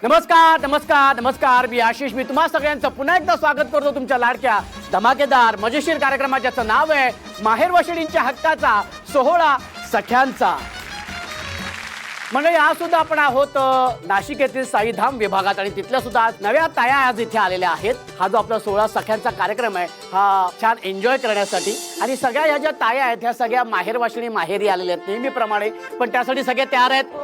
नमस्कार नमस्कार नमस्कार. मी आशिष. मी तुम्हा सगळ्यांचं पुन्हा एकदा स्वागत करतो तुमच्या लाडक्या धमाकेदार मजेशीर कार्यक्रमात, ज्याचं नाव आहे माहेर वशिणींच्या हक्काचा सोहळा सख्यांचा. म्हणजे या सुद्धा आपण आहोत नाशिक येथील साईधाम विभागात आणि तिथल्या सुद्धा नव्या ताया आज इथे आलेल्या आहेत. हा जो आपला सोहळा सख्यांचा कार्यक्रम आहे हा छान एन्जॉय करण्यासाठी. आणि सगळ्या ह्या ज्या ताया आहेत ह्या सगळ्या माहेर वाशिणी माहेरी आलेल्या आहेत नेहमीप्रमाणे, पण त्यासाठी सगळे तयार आहेत.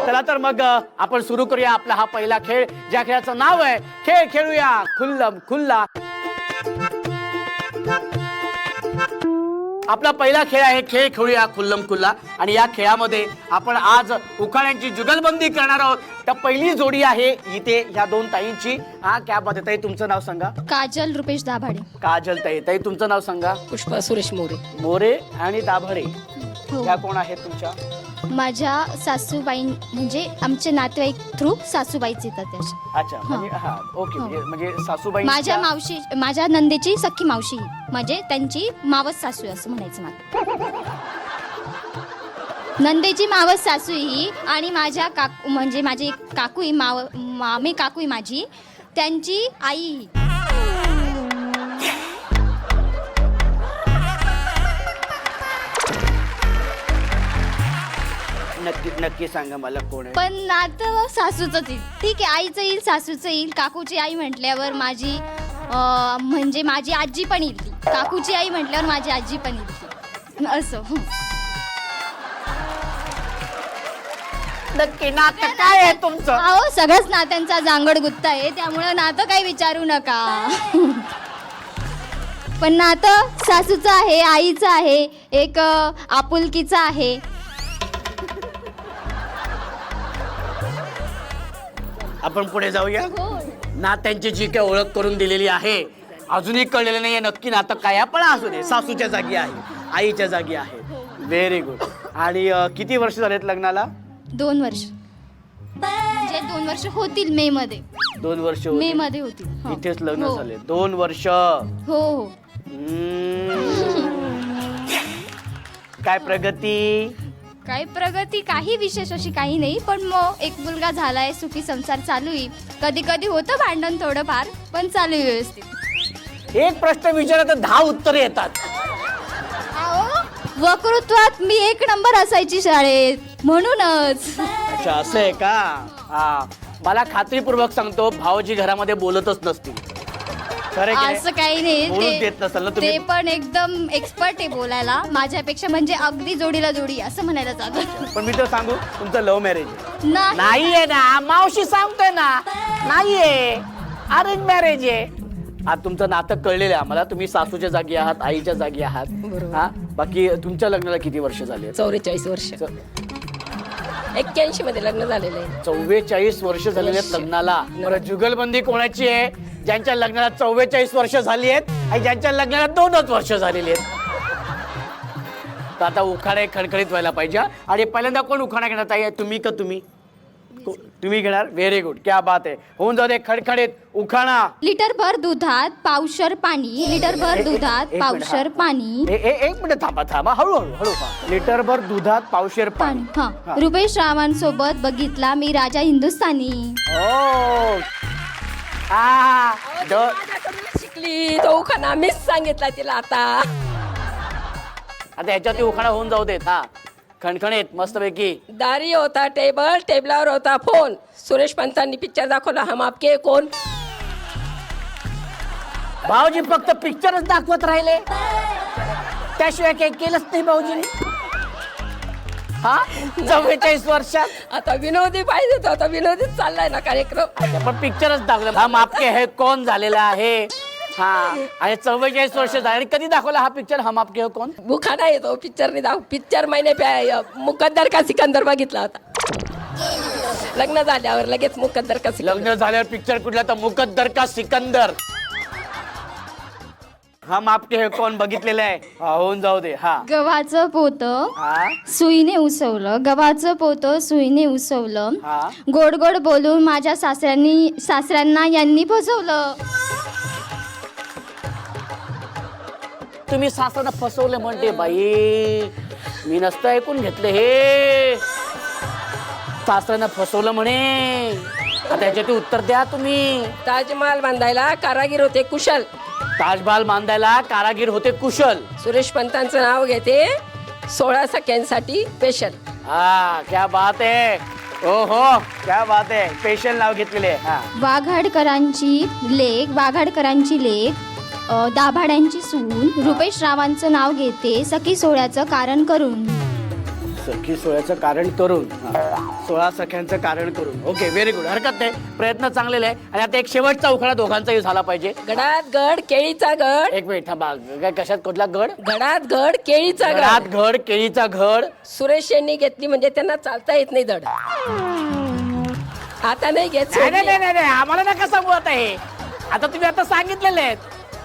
चला तर मग आपण सुरू करूया आपला हा पहिला खेळ, ज्या खेळाचं नाव आहे खेळ खेळूया खुल्लम खुल्ला. आपला पहिला खेळ आहे खेळ खेळूया खुल्लम खुल्ला. आणि या खेळामध्ये आपण आज उखाण्यांची जुगलबंदी करणार आहोत. तर पहिली जोडी आहे इथे ह्या दोन ताईंची. हा क्या बात आहे. ताई तुमचं नाव सांगा. काजल रुपेश दाभाडे. काजल ताई. ताई तुमचं नाव सांगा. पुष्पा सुरेश मोरे. मोरे आणि दाभडे हो. ह्या कोण आहेत तुमच्या? माझ्या सासूबाई, म्हणजे आमचे नातेवाईक थ्रू सासूबाईच येतात त्याच्या. अच्छा म्हणजे हा ओके. म्हणजे सासूबाई माझ्या मावशी, माझ्या नंदेची सख्खी मावशी, म्हणजे त्यांची मावस सासू आहे असं म्हणायचं मला. नंदेची मावस सासू ही आणि माझ्या काकू, म्हणजे माझी काकू ही मामी काकू ही माझी, त्यांची आई ही. नक्की नक्की सांगा मला कोण आहे. पण नातं सासूचंच येईल. ठीक आहे, आईचं येईल, सासूचं येईल. काकूची आई म्हटल्यावर माझी म्हणजे माझी आजी पण येईल ती. काकूची आई म्हटल्यावर माझी आजी पण येईल ती. असं नक्की नातं काय आहे तुमचं? अहो, सगळ्याच नात्यांचा जांगड गुत्ता आहे, त्यामुळं नातं काही विचारू नका. पण नातं सासूचं आहे, आईचं आहे, एक आपुलकीचं आहे. आपण पुढे जाऊया. नात्यांची जी काही ओळख करून दिलेली आहे अजूनही कळलेलं नाहीये नक्की नातं काय. पण असू दे, सासूच्या जागी आहे, आईच्या जागी आहे. Very good. आणि किती वर्ष झालेत लग्नाला? 2 वर्ष, म्हणजे 2 वर्ष होतील मे मध्ये. 2 वर्ष मे मध्ये होतील. हो. इथेच लग्न हो. झाले. 2 वर्ष. हो हो. काय प्रगती? काही प्रगती, काही विशेष अशी काही नाही, पण मग एक मुलगा झालाय, सुखी संसार चालू आहे. कधी कधी होतं भांडण थोडंफार, पण चालू आहे व्यवस्थित. एक प्रश्न विचारला तर 10 उत्तरे येतात. वक्तृत्वात मी 1 नंबर असायची शाळेत, म्हणूनच. अच्छा असं आहे का? हा, मला खात्रीपूर्वक सांगतो भाऊजी घरामध्ये बोलतच नसतील. खरं आहे की असं काही बोलूच नाही, देत नसेल ना तुम्ही? ते पण एकदम एक्सपर्ट आहे बोलायला माझ्यापेक्षा, म्हणजे अगदी जोडीला जोडी असं म्हणायला जातं. पण मी तर सांगू तुमचं लव्ह मॅरेज आहे. नाही. नाहीये ना, मावशी सांगतोय ना, नाहीये, अरेंज मॅरेज आहे. आज तुमचं नातं कळलेलं आहे आम्हाला. तुम्ही सासूच्या जागी आहात, आईच्या जागी आहात. बरोबर. हा, बाकी तुमच्या लग्नाला किती वर्ष झाले? 44 वर्ष. 81 मध्ये लग्न झालेलं आहे. 44 वर्ष झालेले आहेत लग्नाला. बरं, जुगलबंदी कोणाची आहे? ज्यांच्या लग्नाला 44 वर्ष झाली आहेत आणि ज्यांच्या लग्नाला 2च वर्ष झालेली आहेत. तर आता उखाणे खडखडीत व्हायला पाहिजे. आणि पहिल्यांदा कोण उखाणा घेणार? ताई तुम्ही का तुम्ही? तुम्ही घेणार. व्हेरी गुड, क्या बात आहे. होऊन जाऊ दे खडखडीत उखाणा. लिटरभर दुधात पावशर पाणी, लिटरभर दुधात पावशर पाणी. एक मिनिट थांबा, हळूहळू हळू. लिटरभर दुधात पावशेर पाणी. हा, रुपेश रावांसोबत बघितला मी राजा हिंदुस्थानी. ओ हा शिकली तो उखाणा मीच सांगितला तिला. आता ह्याच्यात उखाणा होऊन जाऊ देत. हा, खणखणीत मस्तपैकी. दारी होता टेबल, टेबलावर होता फोन. सुरेश पंतांनी पिक्चर दाखवला हम आपके कोण. भाऊजी फक्त पिक्चरच दाखवत राहिले, त्याशिवाय काही केलंच नाही भाऊजीने. हा, 44 वर्षात. आता विनोदी पाहिजे तो, आता विनोदीच चाललाय ना कार्यक्रम. पण पिक्चरच दाखवलं. हम आपके है कोण झालेला आहे. हा, आणि 44 वर्ष झाले. आणि कधी दाखवला हा पिक्चर हम आपके है कोण? उखाणा येतो पिक्चरने पिक्चर महिने मुकद्दर का सिकंदर बघितला होता. लग्न झाल्यावर लगेच मुकद्दर का सिकंदर. लग्न झाल्यावर पिक्चर कुठला? तर मुकद्दर का सिकंदर. हम आपके है कोण बघितलेलं आहे. होऊन जाऊ दे. हा, गव्हाचं पोत हा, सुईने उसवलं, गव्हाचं पोत सुईने उसवलं. हा. गोड गोड बोलून माझ्या सासऱ्यांना यांनी फसवलं. तुम्ही सासऱ्यांना फसवले म्हणते बाई. मी नसतं ऐकून घेतलं हे. सासऱ्यांना फसवलं म्हणे. आता याच्यात उत्तर द्या तुम्ही. ताजमहाल बांधायला कारागीर होते कुशल. ताजमहाल बांधायला कारागीर होते कुशल. सुरेश पंतांचं नाव घेते 16 सख्यांसाठी स्पेशल. हा क्या बात आहे. हो हो क्या बात आहे. स्पेशल नाव घेतलेले. हा वाघाडकरांची लेक दाभाड्यांची सून रुपेश रावांचं नाव घेते सखी सोहळ्याचं कारण करून. सखी सोहळ्याचं कारण करून. 16 सख्यांचं कारण करून. Okay very good. हरकत नाही. प्रयत्न चांगलेले आहे. आणि आता एक शेवटचा उखाणा दोघांचाही झाला पाहिजे. गडात गड केळीचा गड. एक मिनिट थांबा. काय कशात कुठला गड? गडात गड केळीचा गडात गड. घड केळीचा घड. सुरेश यांनी घेतली म्हणजे त्यांना चालता येत नाही धड. आता नाही घेत नाही सोडली. नाही नाही नाही आम्हाला नका सांगू आता हे. आता तुम्ही आता सांगितलेले आहेत.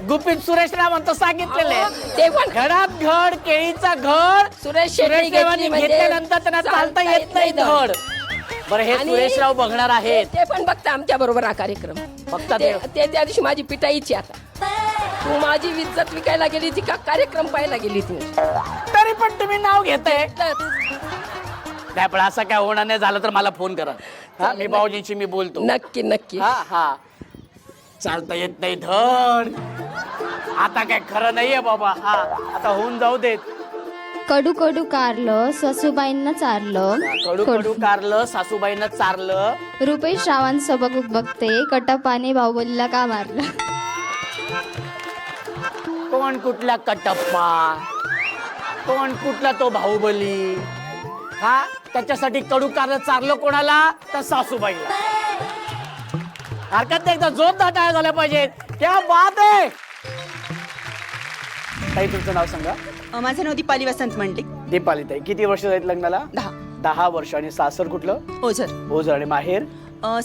गुपित सुरेश रावांचं सांगितलेले आहे. ते पण घडात घड केळीचा घड. सुरेश शेट्टी घेतली म्हणजे घेतल्यानंतर त्यांना चालता येत नाही धड. बरं हे आणि सुरेशराव बघणार आहेत. ते पण बघता आमच्या बरोबर हा कार्यक्रम. बघता ते त्या दिवशी माझी पिटाईची. आता तू माझी इज्जत विकायला गेली ती का कार्यक्रम पाहायला गेली ती. तरी पण तुम्ही नाव घेताय. नाही पण असं काय होणार नाही झालं तर मला फोन करा. हा मी भाऊजींशी मी बोलतो. नक्की नक्की. हा हा चालता येत नाही धड. आता काय खरं नाहीये बाबा. हा आता होऊन जाऊ देत. कडू कडू कारलं सासूबाईंना चारलं. कडू कडू कारलं सासूबाईंना चारलं. रुपेश रावांचं बघते कटप्पाने बाहुबलीला का मारलं. कोण कुठला कटप्पा. कोण कुठला तो बाहुबली. हा त्याच्यासाठी कडू कारलं चारलं कोणाला तर सासूबाईला. हरकत नाही. एकदा जोर दाटा झाल्या पाहिजेत. क्या बात आहे. ताई तुमचं नाव सांगा. माझं नाव दीपाली वसंत मंडलिक. दीपाली ताई किती वर्ष झालीत लग्नाला? 10 वर्ष. आणि सासर कुठलं? ओझर. ओझर. आणि माहेर?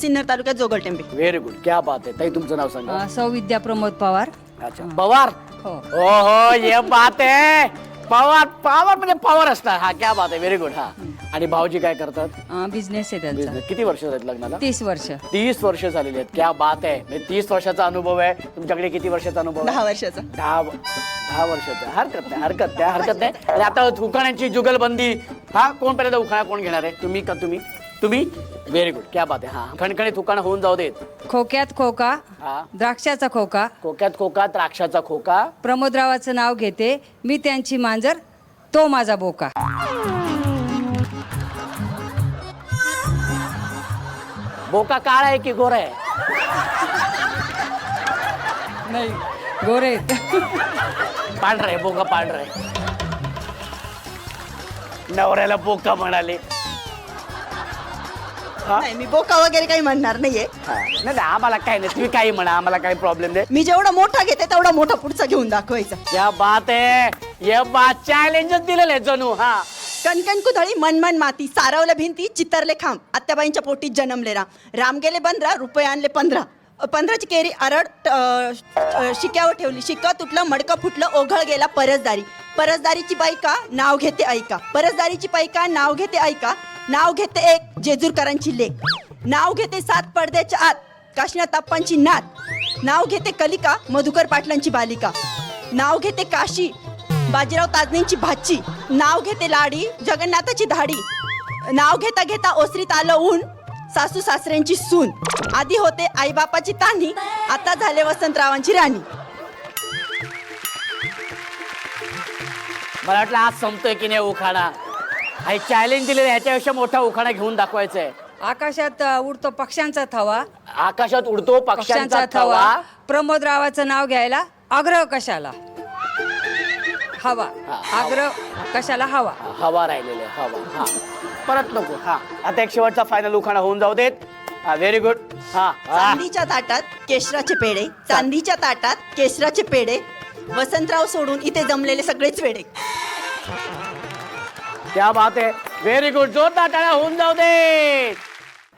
सिन्नर तालुक्यात जोगळटेंबे. Very good. क्या बात आहे. ताई तुमचं नाव सांगा. सौविद्या प्रमोद पवार. अच्छा पवार. हो. हो ये बात आहे. पवार पवार म्हणजे पवार असणार. हा क्या बात आहे. Very good. हा आणि भाऊजी काय करतात? बिझनेस आहे त्यांचा. Business. किती वर्ष झालीत लग्नाला? 30 वर्ष. 30 वर्ष झालेली आहेत. क्या बात आहे. म्हणजे 30 वर्षाचा अनुभव आहे. तुमच्याकडे किती वर्षाचा अनुभव? 10 वर्षाचा. 10 वर्षाचा. हरकत नाही हरकत नाही. आणि आता उखाण्यांची जुगलबंदी. हा कोण पहिल्यांदा उखाणा कोण घेणार आहे? तुम्ही का तुम्ही? Very good. क्या बात आहे. हा खणखणीत उखाणा होऊन जाऊ देत. खोक्यात खोका हा द्राक्षाचा खोका. खोक्यात खोका द्राक्षाचा खोका. प्रमोदरावाचं नाव घेते मी त्यांची मांजर तो माझा बोका. बोका काळा आहे की गोरा आहे? नाही गोरे. पांढरा आहे. बोका पांढरा आहे. नवऱ्याला बोका म्हणाले. हा? नाही मी बोका वगैरे काही म्हणणार नाहीये. हा. नाही आम्हाला काही नाही. तुम्ही काही म्हणा. आम्हाला काही प्रॉब्लेम नाही. मी जेवढा मोठा घेते तेवढा मोठा पुढचा घेऊन दाखवायचा. क्या बात आहे. ये बात चॅलेंजच दिलेलं आहे जणू. हा कणकण कुदळी मनमन माती सारवल्या भिंती चित्तरले खांब आत्याबाईंच्या पोटीत जन्मले राम गेले 15 रुपये आणले 15. 15ची केरी आरड शिक्यावर ठेवली. शिक्का तुटलं मडकं फुटलं ओघळ गेला परसदारी. परसदारीची बायका नाव घेते ऐका. परसदारीची बायका नाव घेते ऐका. नाव घेते एक जेजूरकरांची लेक. नाव घेते 7 पडद्याच्या आत काशीनाथ अप्पांची नात. नाव घेते कलिका मधुकर पाटलांची बालिका. नाव घेते काशी बाजीराव ताजनेंची भाची. नाव घेते लाडी जगन्नाथाची धाडी. नाव घेता घेता ओसरीत आलं ऊन सासू सासऱ्यांची सून. आधी होते आईबापाची तान्ही आता झाले वसंतरावांची राणी. मला वाटलं आज संपतोय की नाही उखाणा. आणि चॅलेंज दिलेलं ह्याच्यापेक्षा मोठा उखाणा घेऊन दाखवायचा आहे. आकाशात उडतो पक्ष्यांचा थवा. आकाशात उडतो पक्ष्यांचा थवा. प्रमोदरावाचं नाव घ्यायला आग्रह कशाला हवा. आग्रह कशाला हवा. हवा राहिलेले हवा. हा परत नको. हा आता एक शेवटचा फायनल उखाणा होऊन जाऊ देत. हा व्हेरी गुड. हा चांदीच्या ताटात केशराचे पेढे. चांदीच्या ताटात केशराचे पेढे. वसंतराव सोडून इथे जमलेले सगळेच वेडे. क्या बात आहे. Very good. जोरदार टाळ्या होऊन जाऊ दे.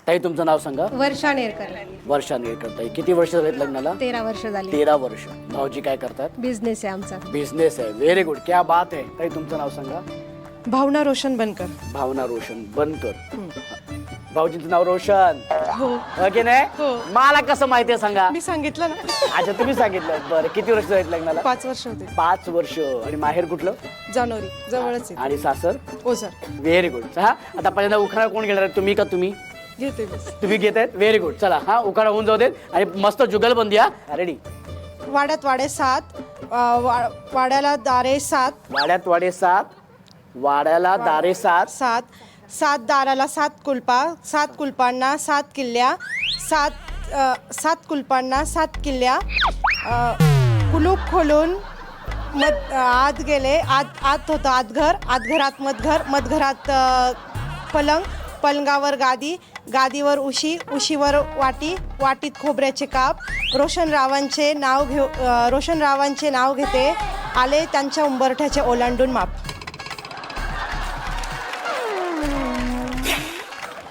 ताई तुमचं नाव सांगा. वर्षा नेरकर. वर्षा नेरकर. ताई किती वर्ष झालेत लग्नाला? 13 वर्ष झाली. 13 वर्ष. भाऊजी काय करतात? बिझनेस आहे आमचा. बिझनेस आहे. Very good. क्या बात आहे. ताई तुमचं नाव सांगा. भावना रोशन बनकर. भावना रोशन बनकर. भाऊजींचं नाव रोशन हो की नाही? मला कसं माहितीये सांगा. मी सांगितलं ना. अच्छा तुम्ही सांगितलं. बरं किती वर्ष झालेत लग्नाला? 5 वर्ष होते. 5 वर्ष. आणि माहेर कुठलं? जानोरी जवळच आहे. आणि सासर? ओझर. Very good. हा आता पहिल्यांदा उखाणा कोण घेणार आहे? तुम्ही का तुम्ही? घेते मी. तुम्ही घेत आहेत व्हेरी गुड. चला हा उखाणा होऊन जाऊ देत आणि मस्त जुगलबंदी हा. रेडी. वाड्यात वाडे 7 वाड्याला दारे 7 वाड्यात वाडे 7 वाड्याला दारे 7 7 दाराला 7 कुलपा 7 कुलपांना 7 किल्ल्या 7 कुलपांना 7 किल्ल्या कुलूप खोलून आत गेले आत होतं आतघरात मधघरात पलंग पलंगावर गादीवर उशीवर वाटीत खोबऱ्याचे काप रोशन रावांचे नाव घेते आले त्यांच्या उंबरठ्याचे ओलांडून माप.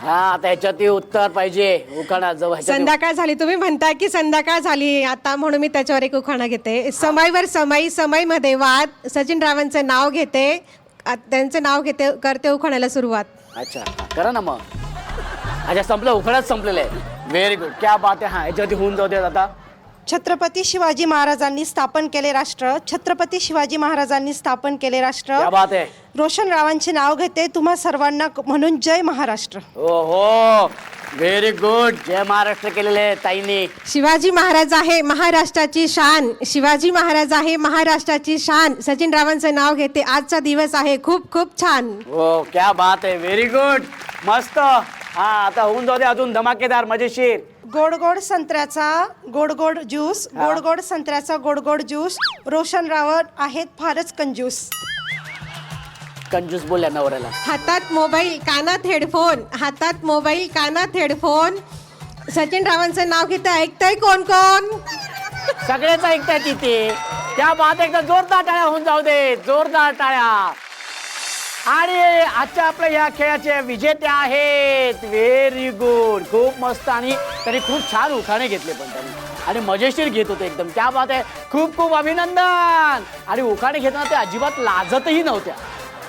हा आता याच्यात उत्तर पाहिजे उखाणा जवळ संध्याकाळ झाली तुम्ही म्हणताय की संध्याकाळ झाली आता म्हणून मी त्याच्यावर एक उखाणा घेते. समईवर समईमध्ये वाद सचिन रावांचं नाव घेते त्यांचं नाव घेते करते उखाण्याला सुरुवात. अच्छा करा ना मग. अच्छा संपलं उखाणाच संपलेलं आहे. व्हेरी गुड क्या बात आहे. हा याच्यावरती होऊन जाऊ देत आता. छत्रपती शिवाजी महाराजांनी स्थापन केले राष्ट्र छत्रपती शिवाजी महाराजांनी स्थापन केले राष्ट्र क्या बात आहे. रोशन रावांचे नाव घेते तुम्हा सर्वांना म्हणून जय महाराष्ट्र. हो व्हेरी गुड. जय महाराष्ट्र केलेले आहे ताईंनी. शिवाजी महाराज आहे महाराष्ट्राची शान शिवाजी महाराज आहे महाराष्ट्राची शान सचिन रावांचं नाव घेते आजचा दिवस आहे खूप खूप छान. हो क्या बात आहे. व्हेरी गुड मस्त. हा आता होऊन जाऊ दे अजून धमाकेदार मजेशीर. गोड संत्र्याचा गोड ज्यूस गोड संत्र्याचा गोड ज्यूस रोशन रावत आहेत फारच कंजूस. कंजूस बोलल्या नवऱ्याला. हातात मोबाईल कानात हेडफोन सचिन रावांचं नाव घेतं ऐकतंय कोण सगळेच ऐकताय तिथे. त्या बात एकदा जोरदार टाळ्या होऊन जाऊ दे. जोरदार टाळ्या. आणि आजच्या आपल्या ह्या खेळाचे विजेते आहेत. Very good. खूप मस्त आणि त्यांनी खूप छान उखाणे घेतले पण त्यांनी आणि मजेशीर घेत होते एकदम. क्या बात आहे. खूप खूप अभिनंदन. आणि उखाणे घेताना ते अजिबात लाजतही नव्हत्या.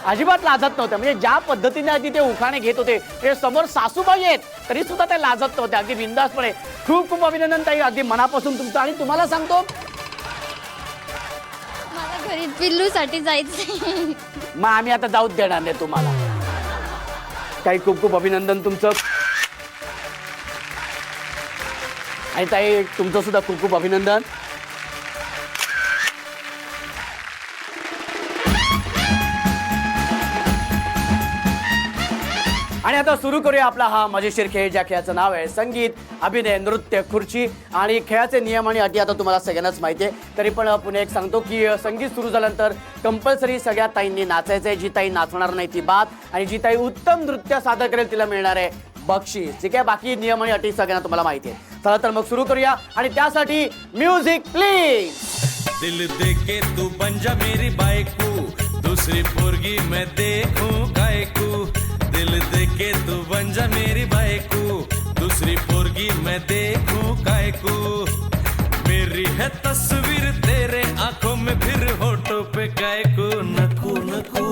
म्हणजे ज्या पद्धतीने आधी ते उखाणे घेत होते ते समोर सासूबाई आहेत तरी सुद्धा ते लाजत नव्हत्या. अगदी बिनधास्तपणे. खूप खूप अभिनंदन ताई अगदी मनापासून तुमचं. आणि तुम्हाला सांगतो मला घरी पिल्लूसाठी जायचं. मग आम्ही आता जाऊच देणार नाही तुम्हाला. काही खूप खूप अभिनंदन तुमचं. आणि ताई तुमचं सुद्धा खूप खूप अभिनंदन. आणि आता सुरू करूया आपला हा मजेशीर खेळ ज्या खेळाचं नाव आहे संगीत अभिनय नृत्य खुर्ची. आणि खेळाचे नियम आणि अटी आता तुम्हाला सगळ्यांनाच माहिती आहे. तरी पण पुन्हा एक सांगतो की संगीत सुरू झाल्यानंतर कंपल्सरी सगळ्या ताईंनी नाचायचं आहे. जी ताई नाचणार नाही ती बाद. आणि जी ताई उत्तम नृत्य सादर करेल तिला मिळणार आहे बक्षीस. ठीक आहे. बाकी नियम आणि अटी सगळ्यांना तुम्हाला माहिती आहे. चला तर मग सुरू करूया. आणि त्यासाठी म्युझिक प्लीज. दिल दे के तू बन जा मेरी बायको दूसरी पोरगी मैं देखूं कायकू. दिल दे के तू बन जा मेरी बायको दूसरी पोरगी मैं देखूं कायकू. मेरी है तस्वीर तेरे आंखों में फिर होठों पे कायकू. नकू नकू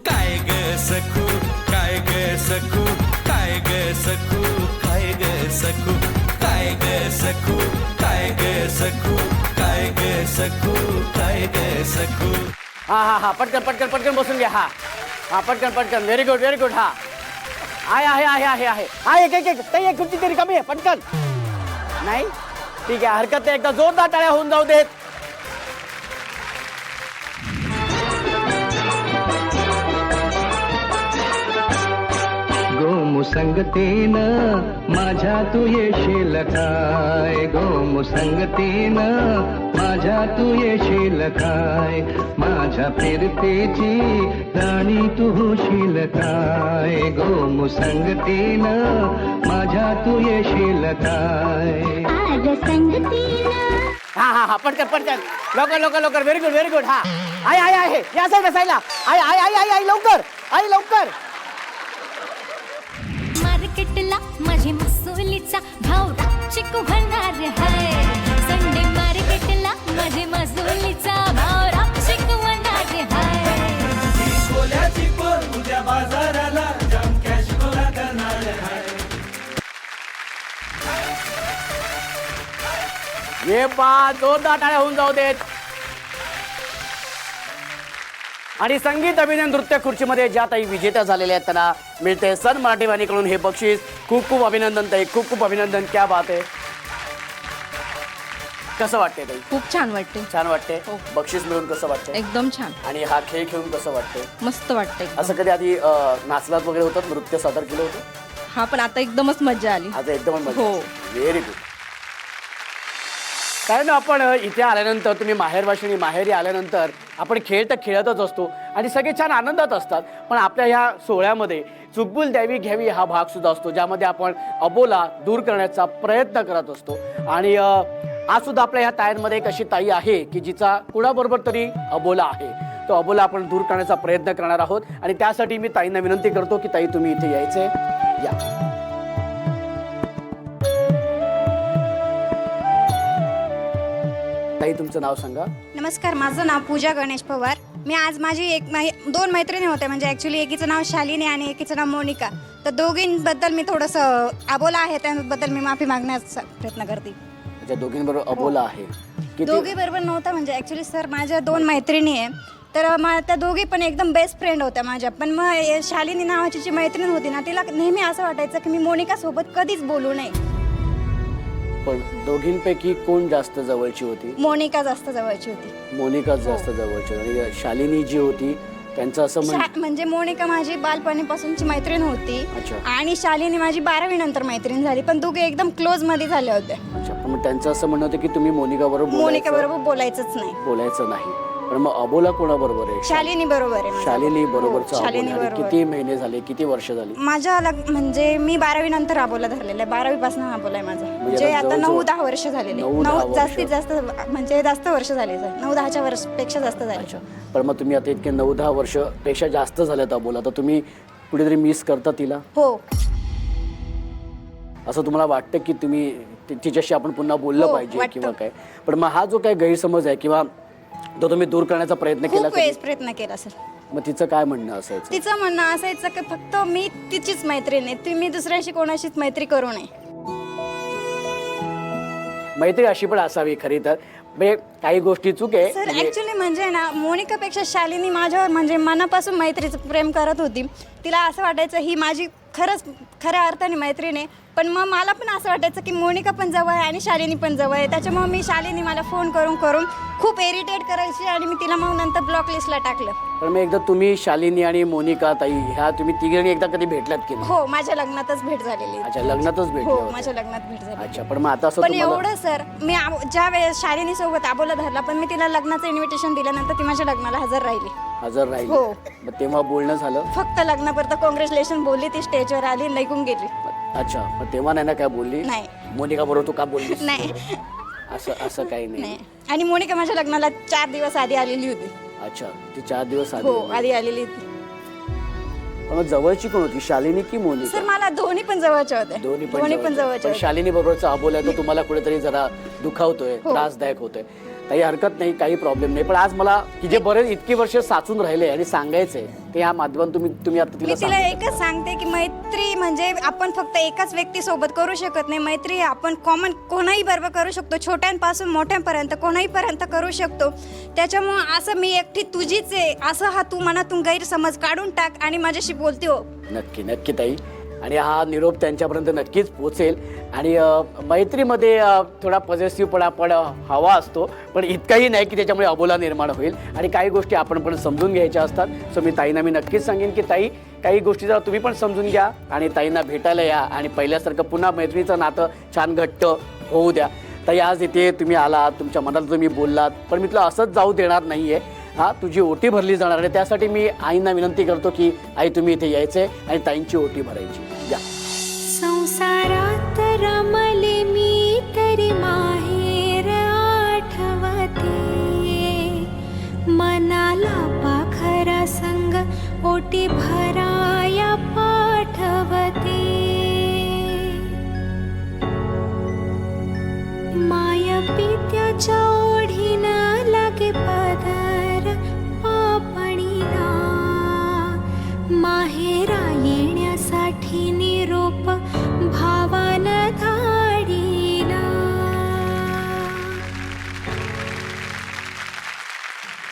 काय ग सकू काय ग सकू काय ग सकू काय ग सकू काय ग सकू काय ग सकू काय ग सकू काय ग सकू. हा पटकन बसून घ्या. हा पटकन व्हेरी गुड. हा आहे एक खुर्ची तरी कमी आहे. पटकन नाही ठीक आहे हरकत नाही. एकदा जोरदार टाळ्या होऊन जाऊ देत. गोमुसंगतीनं माझ्या तू येशील काय गोमुसंगतीनं माझ्या तू येशील काय माझ्या फिरतेची राणी तू होशील काय गोमुसंगतीनं माझ्या तू येशील काय. हा पटकन लवकर व्हेरी गुड. हा आहे या साईड असायला. आई लवकर. मार्केटला माझी मसुलीचा भाव चिकू घालणार आहे. संडे मार्केटला माझी मसुलीचा भाव चिकू घालणार आहे. उद्या बाजाराला जाम कॅश गोळा करणार आहे. हे पा जोरदार टाळ्या होऊन जाऊ देत. आणि संगीत अभिनय नृत्य खुर्चीमध्ये ज्या ताई विजेत्या झालेल्या आहेत त्यांना मिळते सन मराठी वाहिनीकडून हे बक्षीस. खूप खूप अभिनंदन ताई, खूप खूप अभिनंदन. क्या बात आहे. कसं वाटते ताई? खूप छान वाटते. छान वाटते. बक्षीस मिळून कसं वाटतं? एकदम छान. आणि हा खेळ खेळून कसं वाटतंय? मस्त वाटते. असं कधी आधी नाचलात वगैरे होतं, नृत्य सादर केलं होतं? हा, पण आता एकदमच मजा आली. आता एकदम हो. Very good. काय ना, आपण इथे आल्यानंतर तुम्ही माहेरवाशिणी माहेरी आल्यानंतर आपण खेळ तर खेळतच असतो आणि सगळे छान आनंदात असतात. पण आपल्या ह्या सोहळ्यामध्ये चुकबुल द्यावी घ्यावी हा भाग सुद्धा असतो, ज्यामध्ये आपण अबोला दूर करण्याचा प्रयत्न करत असतो. आणि आज सुद्धा आपल्या ह्या तायांमध्ये एक अशी ताई आहे की जिचा कुणाबरोबर तरी अबोला आहे. तो अबोला आपण दूर करण्याचा प्रयत्न करणार आहोत. आणि त्यासाठी मी ताईंना विनंती करतो की ताई तुम्ही इथे यायचे. या ताई, तुमचं नाव सांगा. नमस्कार, माझं नाव पूजा गणेश पवार. मी आज माझी दोन मैत्रिणी होत्या, म्हणजे ॲक्च्युली एकीचं नाव शालिनी आणि एकीचं नाव मोनिका. तर दोघींबद्दल मी थोडंसं अबोला आहे त्याबद्दल मी माफी मागण्याचा प्रयत्न करते. अच्छा, दोघींबरोबर अबोला आहे. दोघी बरोबर नव्हता, म्हणजे ॲक्च्युली सर माझ्या दोन मैत्रिणी आहे. तर त्या दोघी पण एकदम बेस्ट फ्रेंड होत्या माझ्या. पण मग शालिनी नावाची जी मैत्रीण होती ना, तिला नेहमी असं वाटायचं की मी मोनिकासोबत कधीच बोलू नये. पण दोघींपैकी कोण जास्त जवळची होती? मोनिका जास्त जवळची होती. मोनिका जास्त जवळची. आणि शालिनी जी होती त्यांचं असं म्हणजे मोनिका माझी बालपणीपासूनची मैत्रीण होती. अच्छा. आणि शालिनी माझी 12वी नंतर मैत्रीण झाली, पण दोघे एकदम क्लोज मध्ये झाले होते. अच्छा, पण मग त्यांचं असं म्हणणं होतं की तुम्ही मोनिका बरोबर बोलायचं नाही. पण मग अबोला कोणाबरोबर आहे? शालिनी बरोबर आहे माझा. शालिनी बरोबरचा हो, शालिनी अबोला. आणि बरोबर. किती महिने झाले, किती वर्ष झाली? माझ्या म्हणजे मी 12वी नंतर अबोला धरलेला आहे. 12वी पासून अबोला आहे माझा. म्हणजे आता जवळजवळ 9-10 वर्ष झालेले. 9-10 वर्ष. जास्तीत जास्त म्हणजे जास्त वर्ष झाले, 9-10च्या वर्षपेक्षा जास्त झाले. अच्छा, पण मग तुम्ही आता इतके 9-10 वर्ष पेक्षा जास्त झालेत अबोला, तर तुम्ही कुठेतरी मिस करता तिला? हो. असं तुम्हाला वाटतं की तुम्ही तिच्याशी आपण पुन्हा बोललं पाहिजे वाटतं. किंवा काय? पण मग हा जो काय गैरसमज आहे किंवा तो तुम्ही दूर करण्याचा प्रयत्न केला खूप वेळेस प्रयत्न केला सर. मग तिचं काय म्हणणं असायचं? तिचं म्हणणं असायचं की फक्त मी तिचीच मैत्रीण आहे, तुम्ही दुसऱ्याशी कोणाशीच मैत्री करू नये. मैत्री अशी पण असावी खरी तर. म्हणजे काही गोष्टी चूक आहे. सर ऍक्च्युली म्हणजे ना, मोनिकापेक्षा शालिनी माझ्यावर म्हणजे मनापासून मैत्रीचं प्रेम करत होती. तिला असं वाटायचं ही माझी खऱ्या अर्थाने मैत्रीण आहे. पण मग मला पण असं वाटायचं की मोनिका पण जवळ आहे आणि शालिनी पण जवळ आहे. त्याच्यामुळे मी शालिनी मला फोन करून खूप इरिटेट करायची आणि मी तिला मग नंतर ब्लॉक लिस्टला टाकलं. पण मग एकदा तुम्ही शालिनी आणि मोनिका ताई ह्या तुम्ही तिघीजणी एकदा कधी भेटलात की नाही? हो, माझ्या लग्नातच भेट झालेली. अच्छा, लग्नातच भेटले हो, होते. माझ्या लग्नात भेट झाली. अच्छा, पण मग आता असं पण तुम्हाला एवढं सर, मी ज्या वेळेस शालिनी सोबत अबोला धरला, पण मी तिला लग्नाचं इन्व्हिटेशन दिल्यानंतर ती माझ्या लग्नाला हजर राहिली. हो. मग तेव्हा बोलणं झालं? फक्त लग्नापर्यंत कॉंग्रॅच्युलेशन बोलली, ती स्टेजवर आली, निघून गेली. अच्छा, मग तेव्हा नाही ना काय बोलली? नाही. मोनिका बरोबर तू का बोलली? नाही. असं काही नाही. आणि मोनिका माझ्या लग्नाला 4 दिवस आधी आलेली होती. अच्छा, ती 4 दिवस हो, आधी आलेली होती. मग जवळची कोण होती, शालिनी की मोनिका? सर मला दोन्ही पण जवळच्या होत्या. दोन्ही पण जवळच्या पण शालिनी बरोबरचा अबोला तो तुम्हाला कुठेतरी जरा दुखावतोय, त्रासदायक होतोय. काही हरकत नाही, काही प्रॉब्लेम नाही. पण आज मला की जे बरेच इतकी वर्ष साचून राहिले आणि सांगायचंय ते या माध्यमातून तुम्ही आता मी तिला एकच सांगते की मैत्री म्हणजे आपण फक्त एकाच व्यक्ती सोबत करू शकत नाही. मैत्री आपण कॉमन कोणाही बरोबर करू शकतो, छोट्यांपासून मोठ्यांपर्यंत कोणाही पर्यंत करू शकतो. त्याच्यामुळे असं मी एकटी तुझीच आहे असं हा तू मनातून गैरसमज काढून टाक आणि माझ्याशी बोलते हो. नक्की नक्की ताई. आणि हा निरोप त्यांच्यापर्यंत नक्कीच पोचेल. आणि मैत्रीमध्ये थोडा पॉझिटिव्हपणा पण हवा असतो, पण इतकाही नाही की त्याच्यामुळे अबोला निर्माण होईल. आणि काही गोष्टी आपण पण समजून घ्यायच्या असतात. सो मी ताईंना नक्कीच सांगेन की ताई, काही गोष्टी जरा तुम्ही पण समजून घ्या आणि ताईंना भेटायला या आणि पहिल्यासारखं पुन्हा मैत्रीचं नातं छान घट्ट होऊ द्या. ताई, आज इथे तुम्ही आलात, तुमच्या मनात तुम्ही बोललात, पण मी तुला असंच जाऊ देणार नाही आहे. तुझी ओटी भरली जाणार आहे. त्यासाठी मी आईंना विनंती करतो की आई तुम्ही इथे यायचंय आणि ताईंची ओटी भरायची. या. संसारात रमले मी तरी माहेर आठवते, मनाला पाखरा संग ओटी भराया पाठवते. माय पित्याच्या ओढीनं लागे पदर पापणीला, माहेरा येण्यासाठी निरोप भावान धाडीला.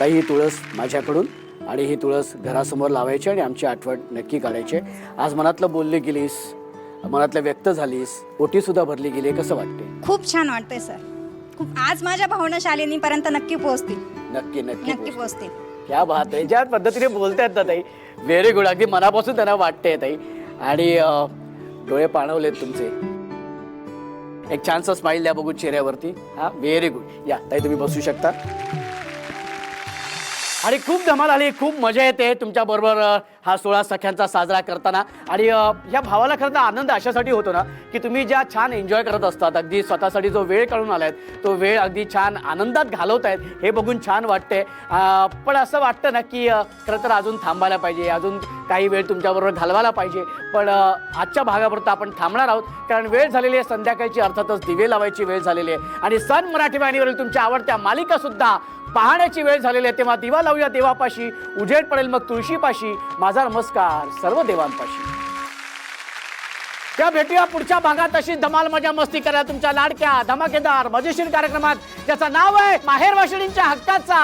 ताई, ही तुळस माझ्याकडून आणि ही तुळस घरासमोर लावायची आणि आमची आठवण नक्की काढायची. आज मनातलं बोलली गेलीस, मनातलं व्यक्त झालीस, ओटीसुद्धा भरली गेली. कसं वाटते? खूप छान वाटतंय सर. खूप आज माझ्या भावना शालिनीपर्यंत नक्की पोहोचतील. नक्की नक्की नक्की पोहोचतील. क्या बात आहे. ज्या पद्धतीने बोलतायत ना ताई, व्हेरी गुड. अगदी मनापासून त्यांना वाटते ताई. आणि डोळे पाणवलेत तुमचे. एक छानसा स्माइल द्या बघू चेहऱ्यावरती. हा, व्हेरी गुड. या ताई, तुम्ही बसू शकता. आणि खूप धमाल आली, खूप मजा येते तुमच्या बरोबर हा सोहळा सख्यांचा साजरा करताना. आणि या भावाला खरं तर आनंद अशासाठी होतो ना की तुम्ही ज्या छान एन्जॉय करत असतात, अगदी स्वतःसाठी जो वेळ काढून आलायत तो वेळ अगदी छान आनंदात घालवतायत, हे बघून छान वाटते. पण असं वाटतं ना की खरं तर अजून थांबायला पाहिजे, अजून काही वेळ तुमच्याबरोबर घालवायला पाहिजे. पण आजच्या भागापुरतं आपण थांबणार आहोत, कारण वेळ झालेली आहे संध्याकाळची. अर्थातच दिवे लावायची वेळ झालेली आहे. आणि सन मराठी वाहिनीवरील तुमच्या आवडत्या मालिका सुद्धा पाहण्याची वेळ झालेली आहे. तेव्हा दिवा लावूया देवापाशी, उजेड पडेल मग तुळशीपाशी, माझा नमस्कार सर्व देवांपाशी. त्या भेटूया पुढच्या भागात. अशी धमाल मजा मस्ती करा तुमच्या लाडक्या धमाकेदार मजेशीर कार्यक्रमात, ज्याचं नाव आहे माहेर वाशिणींच्या हक्काचा